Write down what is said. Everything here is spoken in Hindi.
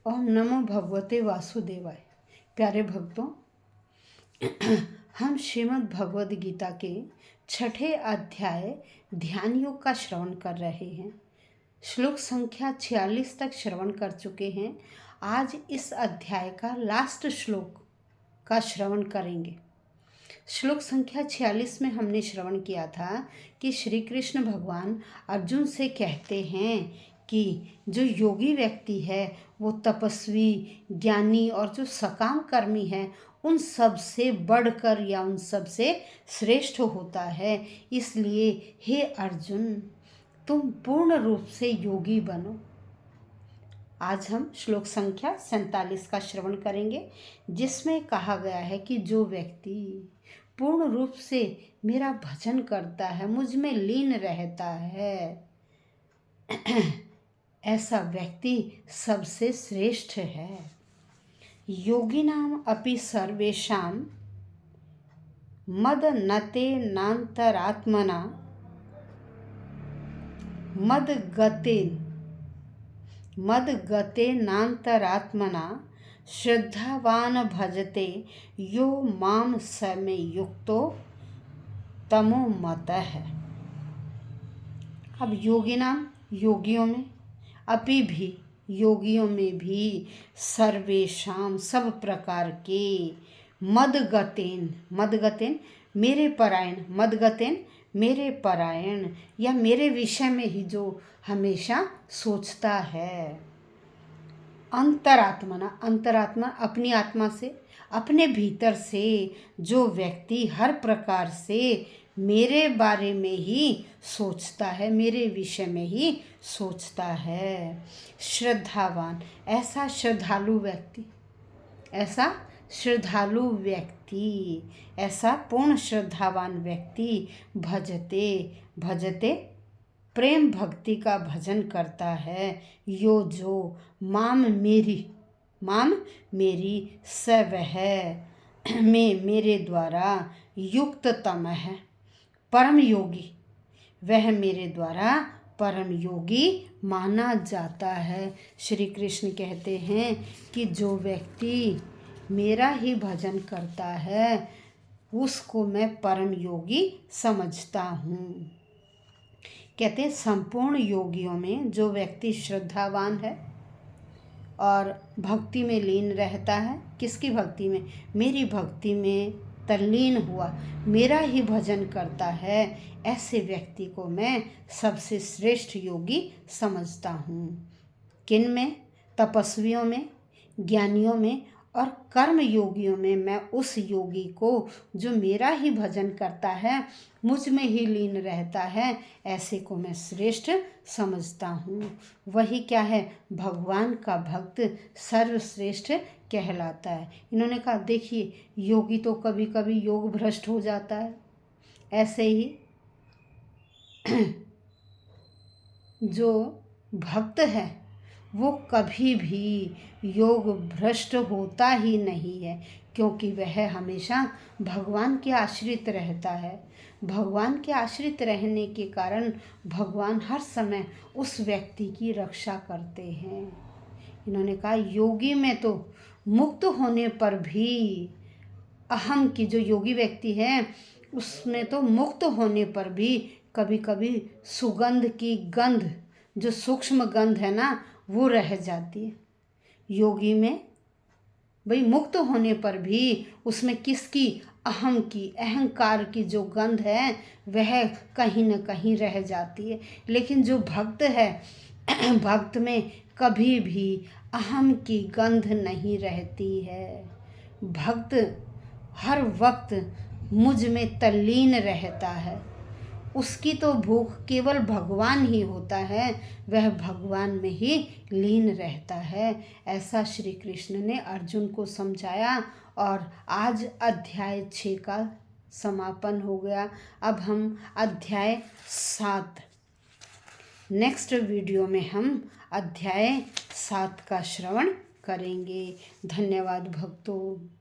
ओम नमो भगवते वासुदेवाय। प्यारे भक्तों, हम श्रीमद् भगवद गीता के 6ठे अध्याय ध्यान योग का श्रवण कर रहे हैं। श्लोक संख्या 46 तक श्रवण कर चुके हैं। आज इस अध्याय का लास्ट श्लोक का श्रवण करेंगे। श्लोक संख्या 46 में हमने श्रवण किया था कि श्री कृष्ण भगवान अर्जुन से कहते हैं कि जो योगी व्यक्ति है वो तपस्वी, ज्ञानी और जो सकाम कर्मी है उन सब से बढ़कर या उन सब से श्रेष्ठ होता है। इसलिए हे अर्जुन, तुम पूर्ण रूप से योगी बनो। आज हम श्लोक संख्या 47 का श्रवण करेंगे, जिसमें कहा गया है कि जो व्यक्ति पूर्ण रूप से मेरा भजन करता है, मुझ में लीन रहता है, ऐसा व्यक्ति सबसे श्रेष्ठ है। योगिनाम अपि सर्वेषां मदनतेनान्तरात्मना मदगतेनान्तरात्मना श्रद्धावान भजते यो माम स मे युक्तो तमो मतः। अब योगिनाम योगियों में, अपि भी योगियों में भी, सर्वेशाम सब प्रकार के, मदगतेन मेरे परायण, मदगतेन मेरे परायण या मेरे विषय में ही जो हमेशा सोचता है। अंतरात्मा अपनी आत्मा से, अपने भीतर से जो व्यक्ति हर प्रकार से मेरे बारे में ही सोचता है, मेरे विषय में ही सोचता है। श्रद्धावान, ऐसा श्रद्धालु व्यक्ति, ऐसा पूर्ण श्रद्धावान व्यक्ति भजते प्रेम भक्ति का भजन करता है। यो जो माम मेरी स वह में मेरे द्वारा युक्ततम है, परम योगी, वह मेरे द्वारा परम योगी माना जाता है। श्री कृष्ण कहते हैं कि जो व्यक्ति मेरा ही भजन करता है उसको मैं परम योगी समझता हूँ। कहते हैं संपूर्ण योगियों में जो व्यक्ति श्रद्धावान है और भक्ति में लीन रहता है, किसकी भक्ति में? मेरी भक्ति में तल्लीन हुआ, मेरा ही भजन करता है, ऐसे व्यक्ति को मैं सबसे श्रेष्ठ योगी समझता हूँ। किन में? तपस्वियों में, ज्ञानियों में और कर्म योगियों में मैं उस योगी को जो मेरा ही भजन करता है, मुझ में ही लीन रहता है, ऐसे को मैं श्रेष्ठ समझता हूँ। वही क्या है? भगवान का भक्त सर्वश्रेष्ठ कहलाता है। इन्होंने कहा देखिए, योगी तो कभी कभी योग भ्रष्ट हो जाता है, ऐसे ही जो भक्त है वो कभी भी योग भ्रष्ट होता ही नहीं है, क्योंकि वह हमेशा भगवान के आश्रित रहता है। भगवान के आश्रित रहने के कारण भगवान हर समय उस व्यक्ति की रक्षा करते हैं। इन्होंने कहा योगी में तो मुक्त होने पर भी, अहम की जो योगी व्यक्ति है उसमें तो मुक्त होने पर भी कभी कभी सुगंध की गंध, जो सूक्ष्म गंध है ना, वो रह जाती है। योगी में भाई मुक्त होने पर भी उसमें किसकी? अहम की, अहंकार की जो गंध है वह कहीं न कहीं रह जाती है। लेकिन जो भक्त है, भक्त में कभी भी अहम की गंध नहीं रहती है। भक्त हर वक्त मुझ में तल्लीन रहता है, उसकी तो भूख केवल भगवान ही होता है, वह भगवान में ही लीन रहता है। ऐसा श्री कृष्ण ने अर्जुन को समझाया और आज अध्याय 6 का समापन हो गया। अब हम अध्याय 7, नेक्स्ट वीडियो में हम अध्याय 7 का श्रवण करेंगे। धन्यवाद भक्तों।